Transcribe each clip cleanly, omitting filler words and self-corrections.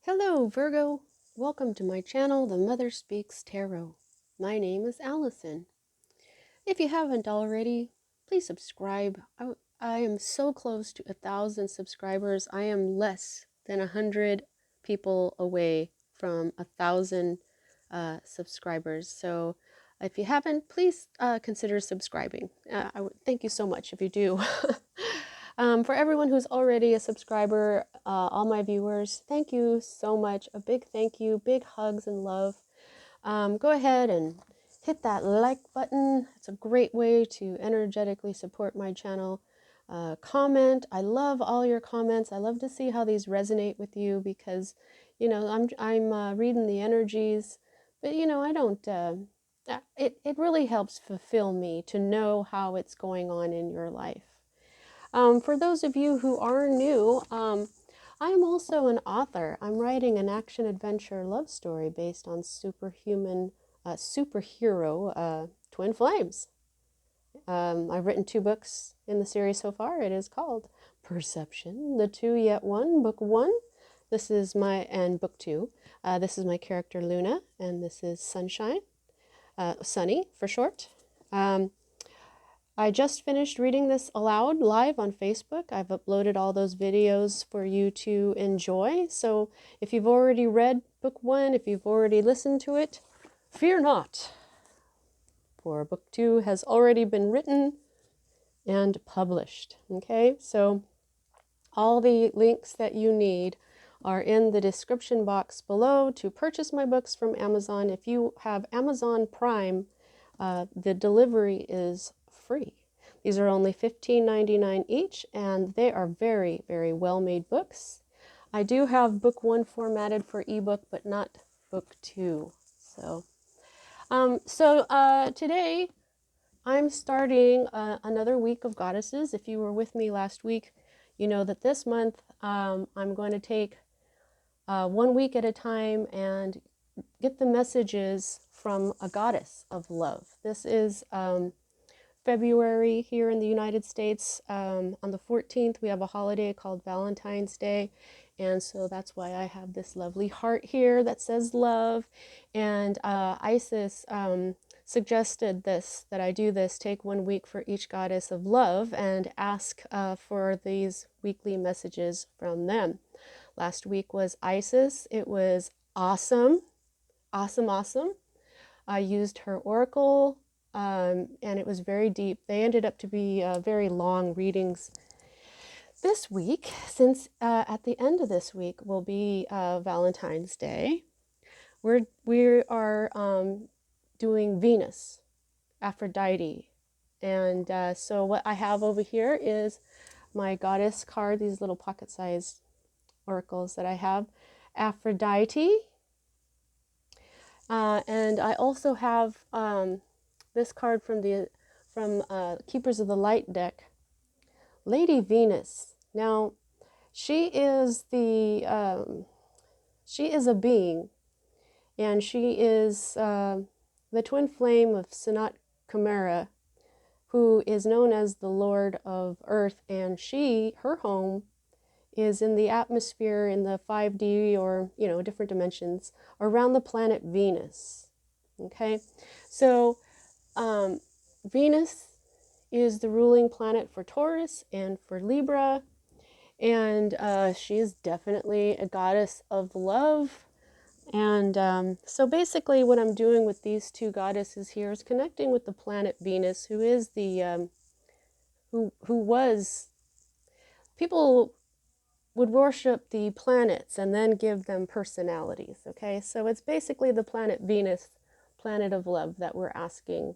Hello, Virgo. Welcome to my channel, The Mother Speaks Tarot. My name is Allison. If you haven't already, please subscribe. I am so close to 1,000 subscribers. I am less than 100 people away from 1,000 subscribers. So if you haven't, please consider subscribing. I would thank you so much if you do. For everyone who's already a subscriber, all my viewers, thank you so much. A big thank you, big hugs and love. Go ahead and hit that like button. It's a great way to energetically support my channel. Comment. I love all your comments. I love to see how these resonate with you because, you know, I'm reading the energies, but you know, I don't. It really helps fulfill me to know how it's going on in your life. For those of you who are new, I am also an author. I'm writing an action-adventure love story based on superhero twin flames. I've written 2 books in the series so far. It is called Perception, the Two Yet One, Book 1. This is Book 2. This is my character Luna, and this is Sunshine, Sunny for short. I just finished reading this aloud live on Facebook. I've uploaded all those videos for you to enjoy. So if you've already read book 1, if you've already listened to it, fear not, for book 2 has already been written and published. Okay, so all the links that you need are in the description box below to purchase my books from Amazon. If you have Amazon Prime, the delivery is free. These are only $15.99 each, and they are very, very well-made books. I do have book 1 formatted for ebook, but not book 2. Today I'm starting another week of goddesses. If you were with me last week, you know that this month I'm going to take 1 week at a time and get the messages from a goddess of love. This is February here in the United States. On the 14th, we have a holiday called Valentine's Day. And so that's why I have this lovely heart here that says love. And Isis suggested that I do this, take 1 week for each goddess of love and ask for these weekly messages from them. Last week was Isis. It was awesome. Awesome. I used her oracle, and it was very deep. They ended up to be very long readings this week, since at the end of this week will be Valentine's Day. We are doing Venus, Aphrodite, and so what I have over here is my goddess card, these little pocket-sized oracles that I have. Aphrodite. And I also have this card from Keepers of the Light deck, Lady Venus. Now, she is a being, and she is the twin flame of Sanat Kumara, who is known as the Lord of Earth, and her home is in the atmosphere in the 5D, or, you know, different dimensions around the planet Venus. Okay, so Venus is the ruling planet for Taurus and for Libra, and she is definitely a goddess of love. And so basically what I'm doing with these 2 goddesses here is connecting with the planet Venus, who is the who was, people would worship the planets and then give them personalities. Okay, so it's basically the planet Venus, planet of love, that we're asking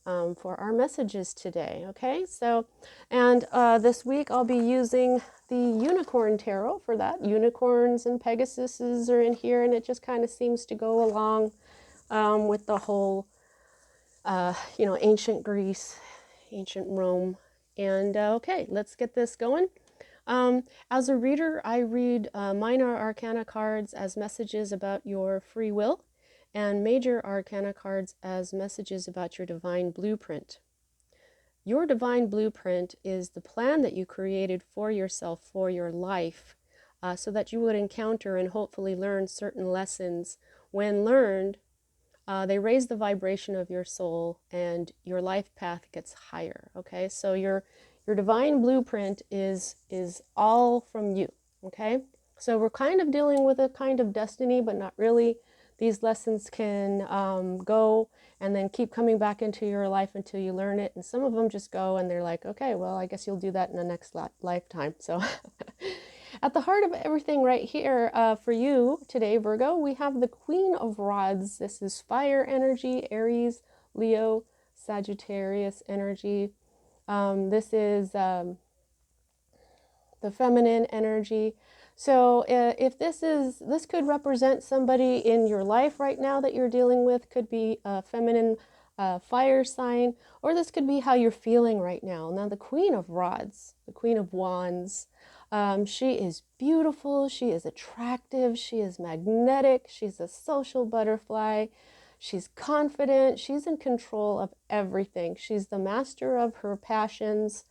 for our messages today. Okay, so, and this week I'll be using the Unicorn Tarot for that. Unicorns and Pegasuses are in here, and it just kind of seems to go along with the whole, you know, ancient Greece, ancient Rome. And okay, let's get this going. As a reader, I read minor arcana cards as messages about your free will, and major arcana cards as messages about your divine blueprint. Your divine blueprint is the plan that you created for yourself, for your life, so that you would encounter and hopefully learn certain lessons. When learned, they raise the vibration of your soul and your life path gets higher. Okay, so your divine blueprint is all from you. Okay, so we're kind of dealing with a kind of destiny, but not really. These lessons can go and then keep coming back into your life until you learn it. And some of them just go and they're like, okay, well, I guess you'll do that in the next lifetime. So at the heart of everything right here for you today, Virgo, we have the Queen of Rods. This is fire energy, Aries, Leo, Sagittarius energy. This is the feminine energy. So if this could represent somebody in your life right now that you're dealing with, could be a feminine fire sign, or this could be how you're feeling right now. Now the Queen of Rods, the Queen of Wands, she is beautiful, she is attractive, she is magnetic, she's a social butterfly, she's confident, she's in control of everything. She's the master of her passions.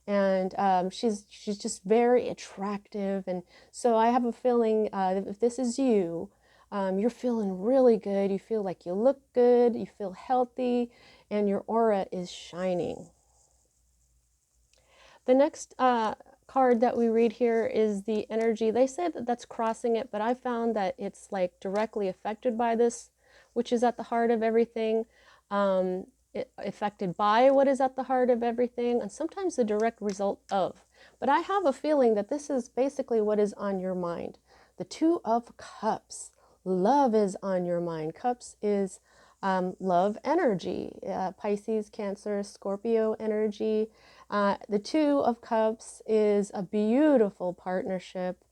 And she's just very attractive. And so I have a feeling if this is you, you're feeling really good. You feel like you look good, you feel healthy, and your aura is shining. The next card that we read here is the energy. They say that that's crossing it, but I found that it's like directly affected by this, which is at the heart of everything. Affected by what is at the heart of everything, and sometimes the direct result of. But I have a feeling that this is basically what is on your mind. The Two of Cups. Love is on your mind. Cups is love energy. Pisces, Cancer, Scorpio energy. The Two of Cups is a beautiful partnership.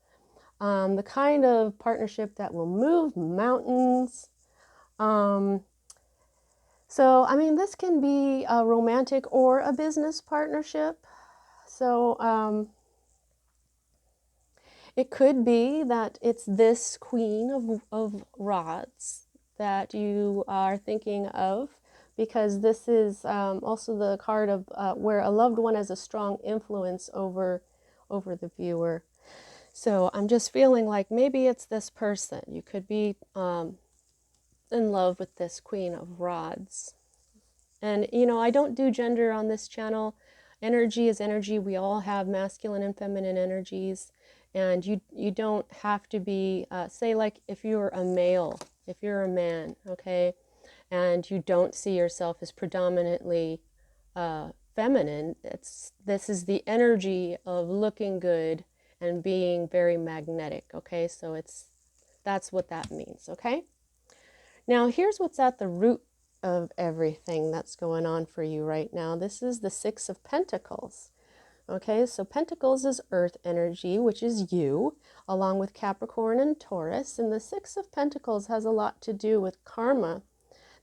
The kind of partnership that will move mountains. So, I mean, this can be a romantic or a business partnership. So, it could be that it's this Queen of Rods that you are thinking of, because this is also the card of where a loved one has a strong influence over the viewer. So I'm just feeling like maybe it's this person. You could be in love with this Queen of Rods. And, you know, I don't do gender on this channel. Energy is energy. We all have masculine and feminine energies. And you don't have to be, say, like if you're a male, if you're a man, okay, and you don't see yourself as predominantly feminine, this is the energy of looking good and being very magnetic, okay? So that's what that means, okay? Now, here's what's at the root of everything that's going on for you right now. This is the Six of Pentacles. Okay, so Pentacles is earth energy, which is you, along with Capricorn and Taurus. And the Six of Pentacles has a lot to do with karma.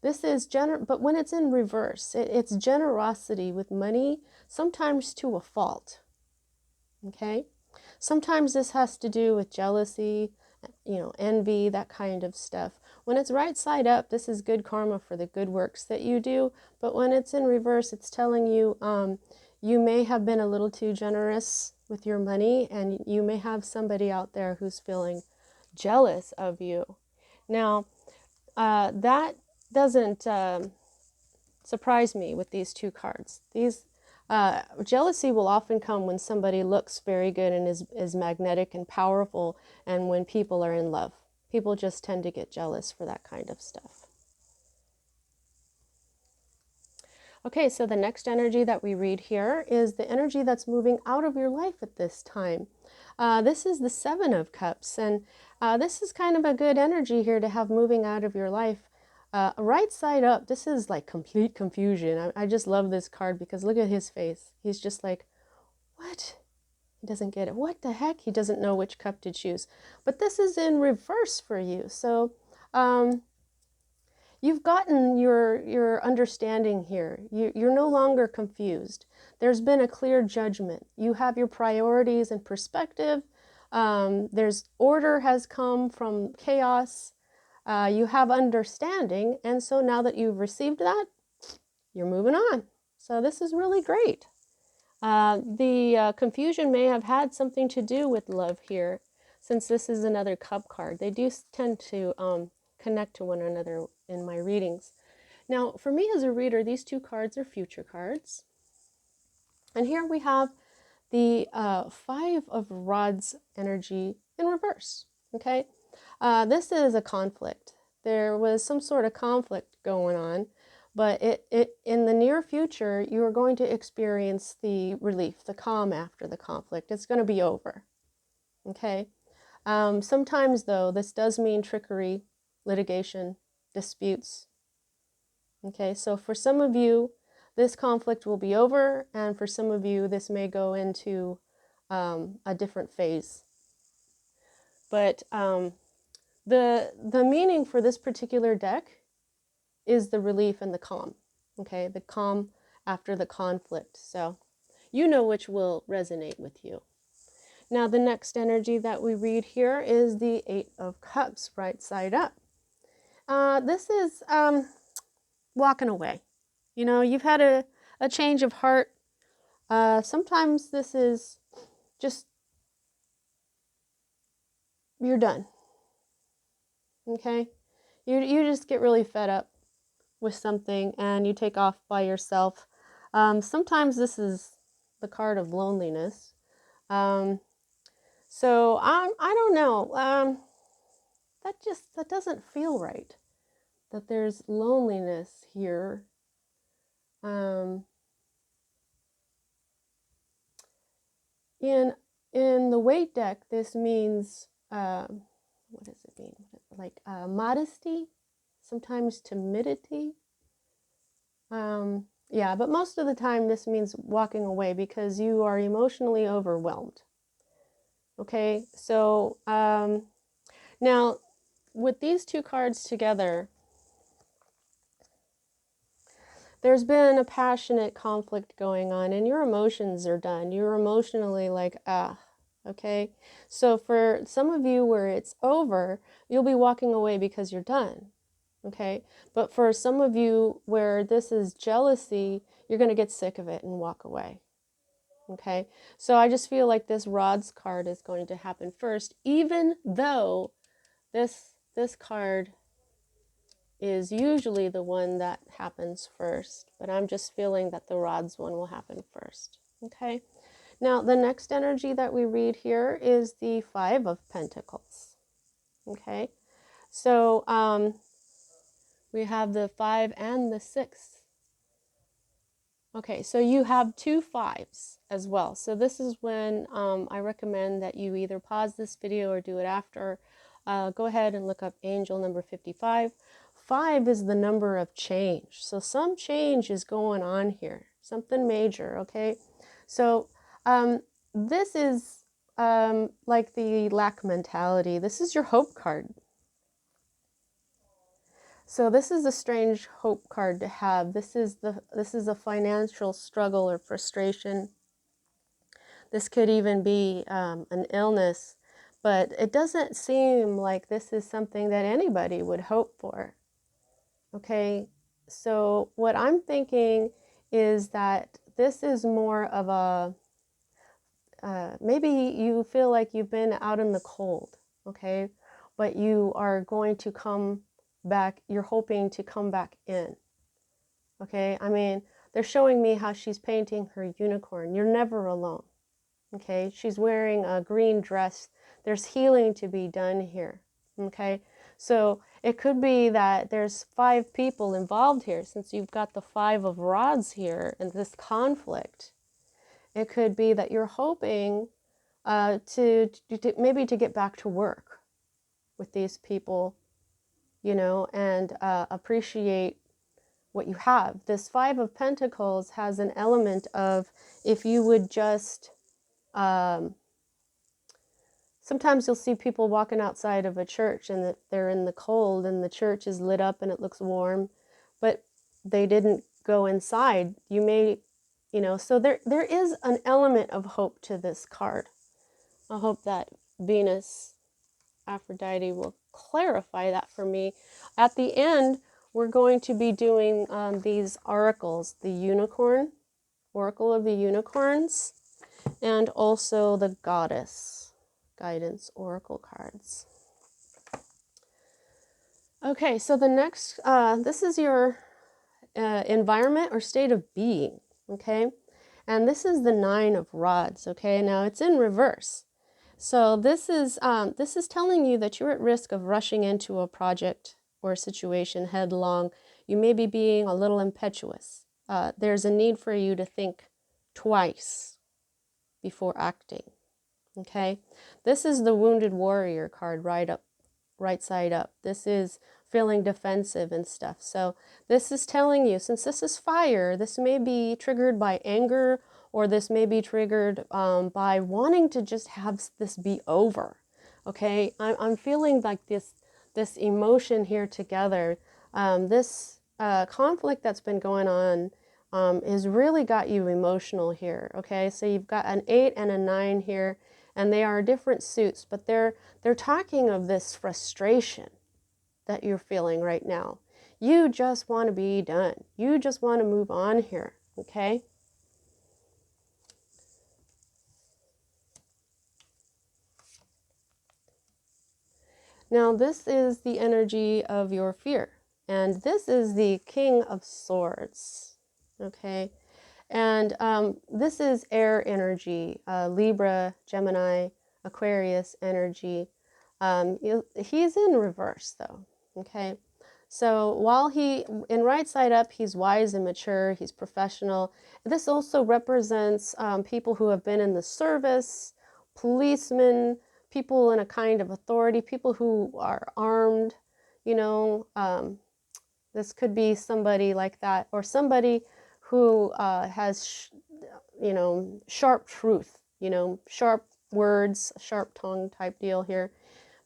This is but when it's in reverse, it's generosity with money, sometimes to a fault. Okay, sometimes this has to do with jealousy, you know, envy, that kind of stuff. When it's right side up, this is good karma for the good works that you do. But when it's in reverse, it's telling you you may have been a little too generous with your money, and you may have somebody out there who's feeling jealous of you. Now, that doesn't surprise me with these two cards. Jealousy will often come when somebody looks very good and is magnetic and powerful, and when people are in love. People just tend to get jealous for that kind of stuff. Okay, so the next energy that we read here is the energy that's moving out of your life at this time. This is the Seven of Cups, and this is kind of a good energy here to have moving out of your life. Right side up, this is like complete confusion. I just love this card because look at his face. He's just like, what? He doesn't get it. What the heck? He doesn't know which cup to choose. But this is in reverse for you. So you've gotten your understanding here. You're no longer confused. There's been a clear judgment. You have your priorities and perspective. There's order has come from chaos. You have understanding. And so now that you've received that, you're moving on. So this is really great. The confusion may have had something to do with love here. since this is another cup card, they do tend to connect to one another in my readings. Now, for me as a reader, these two cards are future cards. And here we have the Five of Rods energy in reverse, okay? This is a conflict. There was some sort of conflict going on, but in the near future, you are going to experience the relief, the calm after the conflict. It's going to be over, okay? Sometimes, though, this does mean trickery, litigation, disputes, okay? So for some of you, this conflict will be over, and for some of you, this may go into a different phase. But the meaning for this particular deck is the relief and the calm, okay? The calm after the conflict. So you know which will resonate with you. Now, the next energy that we read here is the Eight of Cups, right side up. This is walking away. You know, you've had a change of heart. Sometimes this is just, you're done. Okay? You just get really fed up with something and you take off by yourself. Sometimes this is the card of loneliness. So I don't know. That doesn't feel right. That there's loneliness here. In the weight deck, this means what does it mean? Like modesty, sometimes timidity. Yeah, but most of the time this means walking away because you are emotionally overwhelmed. Okay, so now with these two cards together, there's been a passionate conflict going on and your emotions are done. You're emotionally like, okay? So for some of you where it's over, you'll be walking away because you're done, okay? But for some of you where this is jealousy, you're going to get sick of it and walk away, okay? So I just feel like this Rods card is going to happen first, even though this card is usually the one that happens first, but I'm just feeling that the Rods one will happen first, okay? Now, the next energy that we read here is the Five of Pentacles, okay? So we have the 5 and the 6. Okay, so you have two 5s as well. So this is when I recommend that you either pause this video or do it after. Go ahead and look up angel number 55. 5 is the number of change. So some change is going on here, something major, okay? So this is like the lack mentality. This is your hope card. So this is a strange hope card to have. This is a financial struggle or frustration. This could even be an illness, but it doesn't seem like this is something that anybody would hope for. Okay, so what I'm thinking is that this is more of a, maybe you feel like you've been out in the cold, okay, but you are going to come back, you're hoping to come back in, okay? I mean, they're showing me how she's painting her unicorn. You're never alone, okay? She's wearing a green dress. There's healing to be done here, okay? So it could be that there's 5 people involved here, since you've got the 5 of Rods here and this conflict. It could be that you're hoping to maybe to get back to work with these people, you know, and appreciate what you have. This 5 of Pentacles has an element of, if you would just sometimes you'll see people walking outside of a church and that they're in the cold and the church is lit up and it looks warm, but they didn't go inside. You may, you know, so there is an element of hope to this card. I hope that Venus, Aphrodite will clarify that for me. At the end, we're going to be doing these oracles, the unicorn, Oracle of the Unicorns, and also the Goddess. guidance oracle cards. Okay, so the next, this is your environment or state of being, okay? And this is the Nine of Rods, okay? Now it's in reverse. So this is telling you that you're at risk of rushing into a project or a situation headlong. You may be being a little impetuous. There's a need for you to think twice before acting, okay? This is the Wounded Warrior card right side up. This is feeling defensive and stuff. So this is telling you, since this is fire, this may be triggered by anger, or this may be triggered by wanting to just have this be over. Okay, I'm feeling like this emotion here together. This conflict that's been going on has really got you emotional here. Okay, so you've got an 8 and a 9 here, and they are different suits, but they're talking of this frustration that you're feeling right now. You just want to be done. You just want to move on here, okay? Now, this is the energy of your fear, and this is the King of Swords, okay? And this is air energy, Libra, Gemini, Aquarius energy. He's in reverse though, okay? So while in right side up, he's wise and mature, he's professional. This also represents people who have been in the service, policemen, people in a kind of authority, people who are armed, you know. This could be somebody like that, or somebody who has, you know, sharp truth, you know, sharp words, sharp tongue type deal here.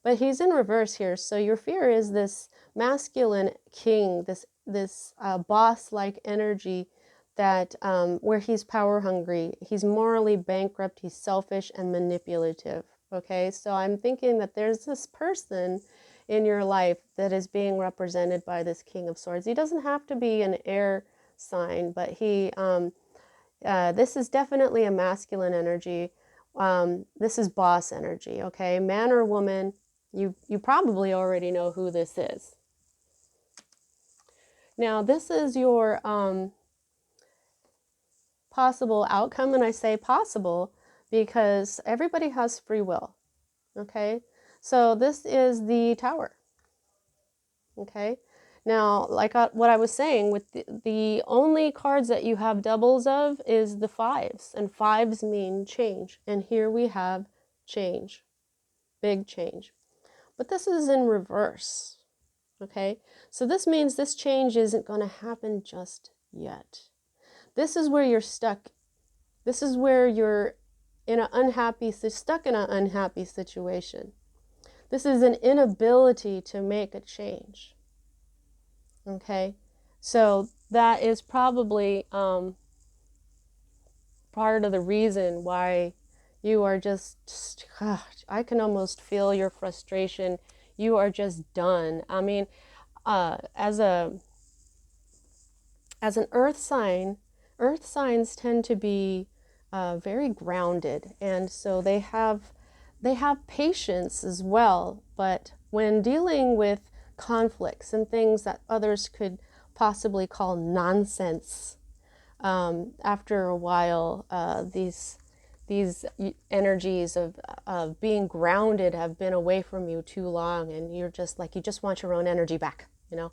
But he's in reverse here. So your fear is this masculine king, this boss-like energy that where he's power hungry, he's morally bankrupt, he's selfish and manipulative. Okay, so I'm thinking that there's this person in your life that is being represented by this King of Swords. He doesn't have to be an air sign, but this is definitely a masculine energy. This is boss energy, okay? Man or woman, you probably already know who this is. Now, this is your possible outcome, and I say possible because everybody has free will, okay? So this is the Tower, okay? Now, like what I was saying, with the only cards that you have doubles of is the fives, and fives mean change, and here we have change, big change. But this is in reverse, okay? So this means this change isn't going to happen just yet. This is where you're stuck. This is where you're stuck in an unhappy situation. This is an inability to make a change, okay? So that is probably part of the reason why you are just, I can almost feel your frustration. You are just done. I mean, as an earth sign, earth signs tend to be very grounded, and so they have patience as well. But when dealing with conflicts and things that others could possibly call nonsense, after a while, these energies of being grounded have been away from you too long, and you're just like, you just want your own energy back, you know?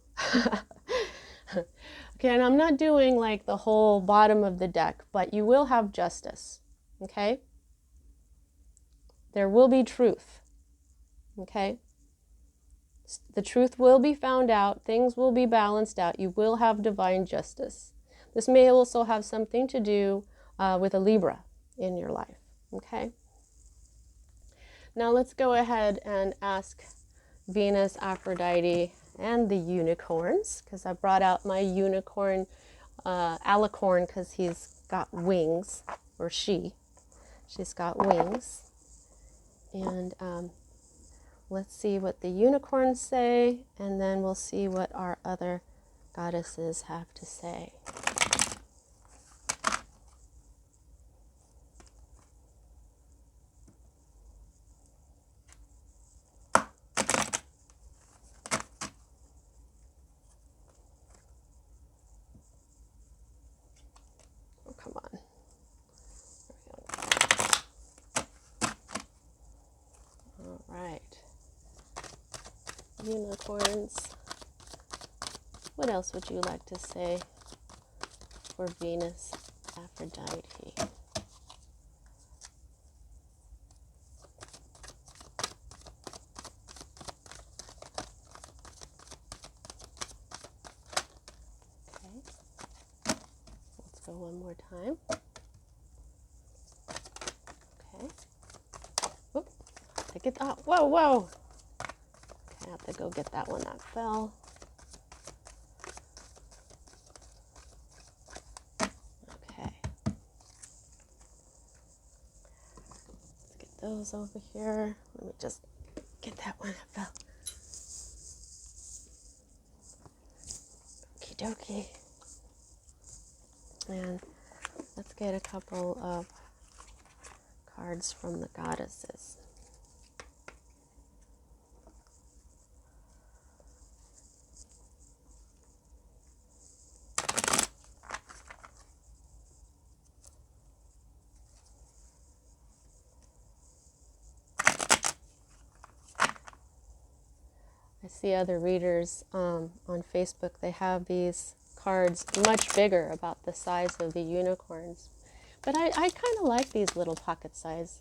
Okay, and I'm not doing like the whole bottom of the deck, but you will have justice, okay? There will be truth, okay? The truth will be found out, things will be balanced out, you will have divine justice. This may also have something to do with a Libra in your life, okay? Now let's go ahead and ask Venus, Aphrodite, and the unicorns, because I brought out my unicorn, alicorn, because he's got wings, or she's got wings. And let's see what the unicorns say, and then we'll see what our other goddesses have to say. unicorns. What else would you like to say for Venus, Aphrodite? Let's go one more time. Okay. Oop, take it out. Whoa, whoa. Okay, I have to go get that one that fell. Okay. Let's get those over here. Let me just get that one that fell. Okie dokie. And let's get a couple of cards from the goddesses. I see other readers on Facebook, they have these cards much bigger, about the size of the unicorns. But I kind of like these little pocket size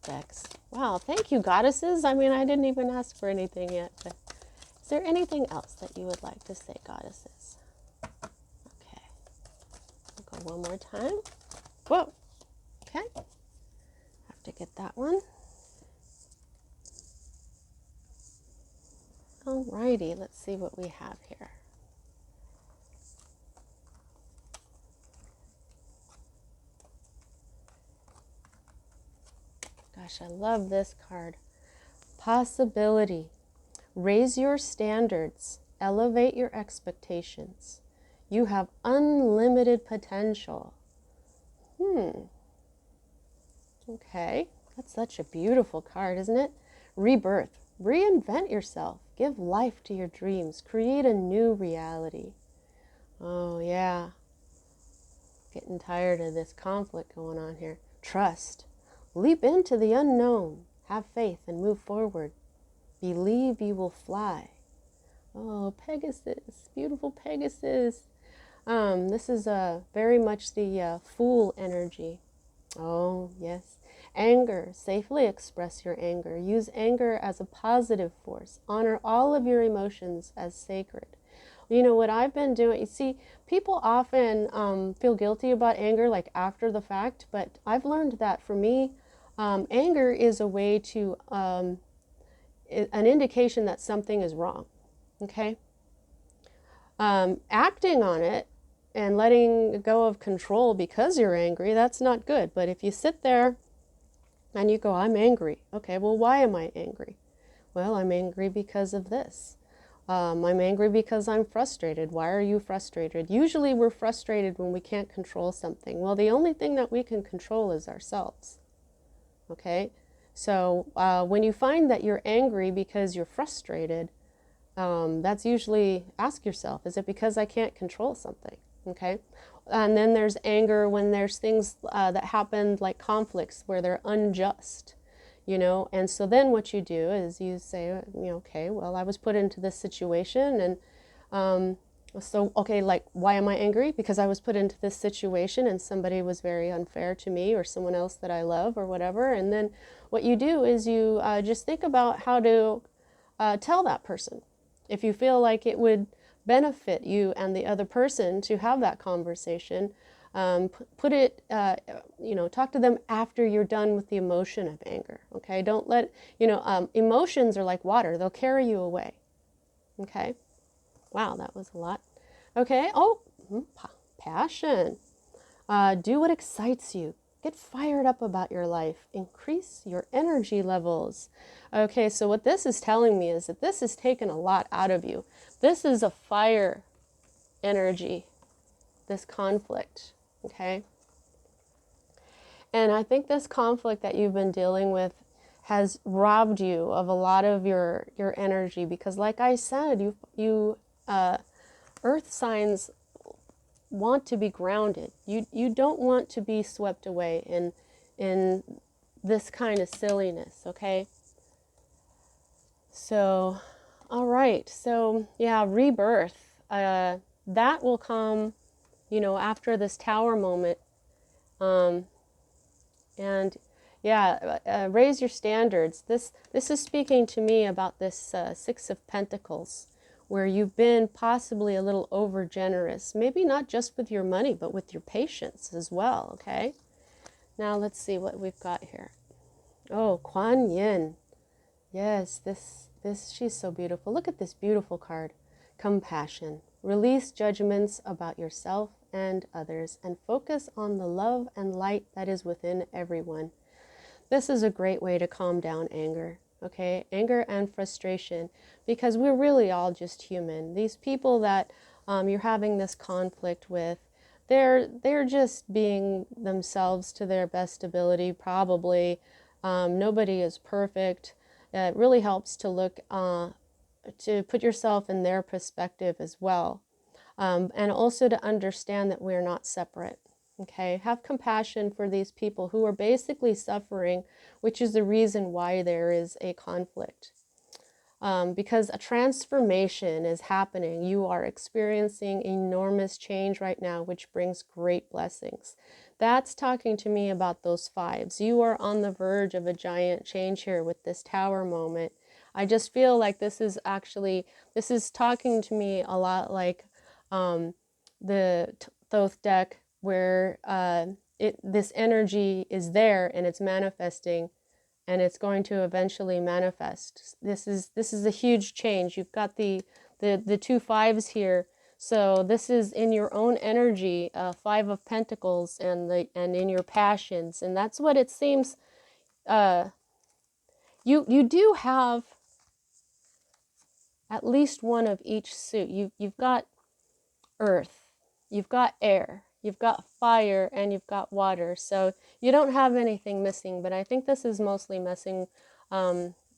decks. Wow, thank you, goddesses. I mean, I didn't even ask for anything yet. But is there anything else that you would like to say, goddesses? Okay. I'll go one more time. Whoa. Okay. Have to get that one. Alrighty, let's see what we have here. Gosh, I love this card. Possibility. Raise your standards. Elevate your expectations. You have unlimited potential. Okay, that's such a beautiful card, isn't it? Rebirth. Reinvent yourself. Give life to your dreams. Create a new reality. Oh, yeah. Getting tired of this conflict going on here. Trust. Leap into the unknown. Have faith and move forward. Believe you will fly. Oh, Pegasus. Beautiful Pegasus. This is very much the Fool energy. Oh, yes. Anger. Safely express your anger. Use anger as a positive force. Honor all of your emotions as sacred. You know what I've been doing, you see, people often feel guilty about anger like after the fact, but I've learned that for me, anger is a way to, an indication that something is wrong, okay? Acting on it and letting go of control because you're angry, that's not good. But if you sit there and you go, I'm angry. Okay, well, why am I angry? Well, I'm angry because of this. I'm angry because I'm frustrated. Why are you frustrated? Usually we're frustrated when we can't control something. Well, the only thing that we can control is ourselves. Okay? So when you find that you're angry because you're frustrated, that's usually, ask yourself, is it because I can't control something? Okay? And then there's anger when there's things that happen, like conflicts where they're unjust, you know. And so then what you do is you say, you know, okay, well, I was put into this situation, and so, okay, like, why am I angry? Because I was put into this situation and somebody was very unfair to me, or someone else that I love, or whatever. And then what you do is you just think about how to tell that person. If you feel like it would benefit you and the other person to have that conversation, put it, you know, talk to them after you're done with the emotion of anger, okay? Don't let, you know, emotions are like water. They'll carry you away, okay? Wow, that was a lot. Okay, oh, passion. Do what excites you. Get fired up about your life. Increase your energy levels. Okay, so what this is telling me is that this has taken a lot out of you. This is a fire energy, this conflict, okay? And I think this conflict that you've been dealing with has robbed you of a lot of your energy, because like I said, earth signs want to be grounded. You don't want to be swept away in this kind of silliness, okay? So, all right. So, yeah, rebirth. That will come, you know, after this tower moment. Um, and yeah, raise your standards. This is speaking to me about this Six of Pentacles, where you've been possibly a little over generous. Maybe not just with your money, but with your patience as well. Okay. Now let's see what we've got here. Oh, Kuan Yin. Yes, this she's so beautiful. Look at this beautiful card. Compassion. Release judgments about yourself and others and focus on the love and light that is within everyone. This is a great way to calm down anger, okay? Anger and frustration, because we're really all just human. These people that you're having this conflict with, they're just being themselves to their best ability, probably. Nobody is perfect. It really helps to look, to put yourself in their perspective as well. And also to understand that we're not separate. Okay, have compassion for these people who are basically suffering, which is the reason why there is a conflict. Because a transformation is happening. You are experiencing enormous change right now, which brings great blessings. That's talking to me about those fives. You are on the verge of a giant change here with this tower moment. I just feel like this is talking to me a lot like the Thoth deck, where this energy is there and it's manifesting, and it's going to eventually manifest. This is a huge change. You've got the two fives here, so this is in your own energy, Five of Pentacles, and in your passions, and that's what it seems. You do have at least one of each suit. You've got earth, you've got air, you've got fire, and you've got water. So you don't have anything missing, but I think this is mostly messing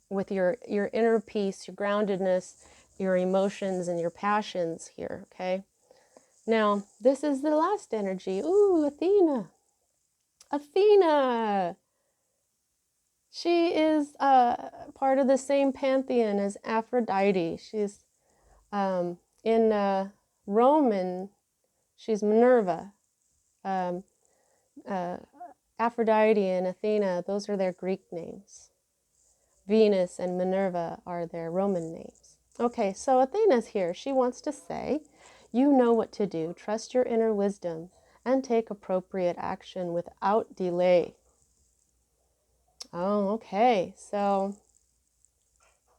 with your inner peace, your groundedness, your emotions, and your passions here, okay? Now, this is the last energy. Ooh, Athena. Athena! She is part of the same pantheon as Aphrodite. She's in Roman, she's Minerva. Aphrodite and Athena, those are their Greek names. Venus and Minerva are their Roman names. Okay, so Athena's here. She wants to say, you know what to do. Trust your inner wisdom and take appropriate action without delay. Oh, okay. So,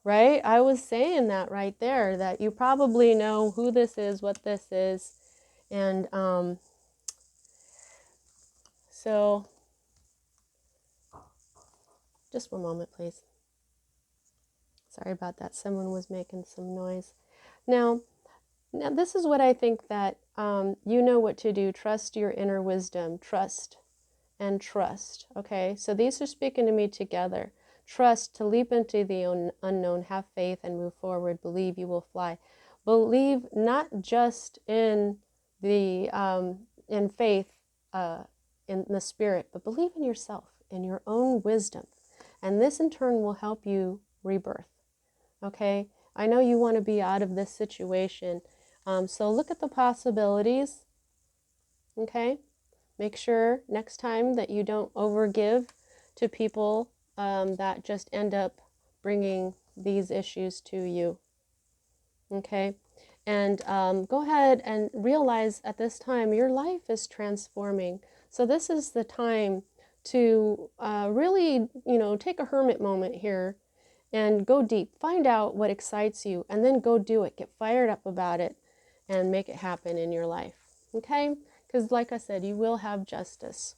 right? I was saying that right there, that you probably know who this is, what this is. And so, just one moment, please. Sorry about that. Someone was making some noise. Now this is what I think, that you know what to do. Trust your inner wisdom. Trust and trust. Okay, so these are speaking to me together. Trust, to leap into the unknown. Have faith and move forward. Believe you will fly. Believe not just in the in faith, in the spirit, but believe in yourself, in your own wisdom, and this in turn will help you rebirth. Okay, I know you want to be out of this situation, so look at the possibilities. Okay, make sure next time that you don't overgive to people that just end up bringing these issues to you. Okay, and go ahead and realize at this time your life is transforming. So this is the time to really, take a hermit moment here and go deep. Find out what excites you and then go do it. Get fired up about it and make it happen in your life. Okay? Because like I said, you will have justice.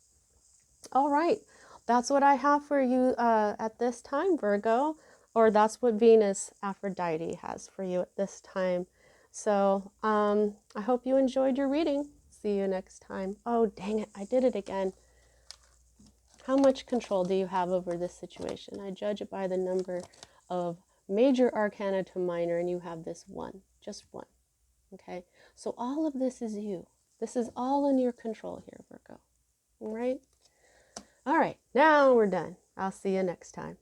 All right. That's what I have for you at this time, Virgo. Or that's what Venus Aphrodite has for you at this time. So I hope you enjoyed your reading. See you next time. Oh, dang it. I did it again. How much control do you have over this situation? I judge it by the number of major arcana to minor, and you have this one, just one. Okay, so all of this is you. This is all in your control here, Virgo. All right? All right, now we're done. I'll see you next time.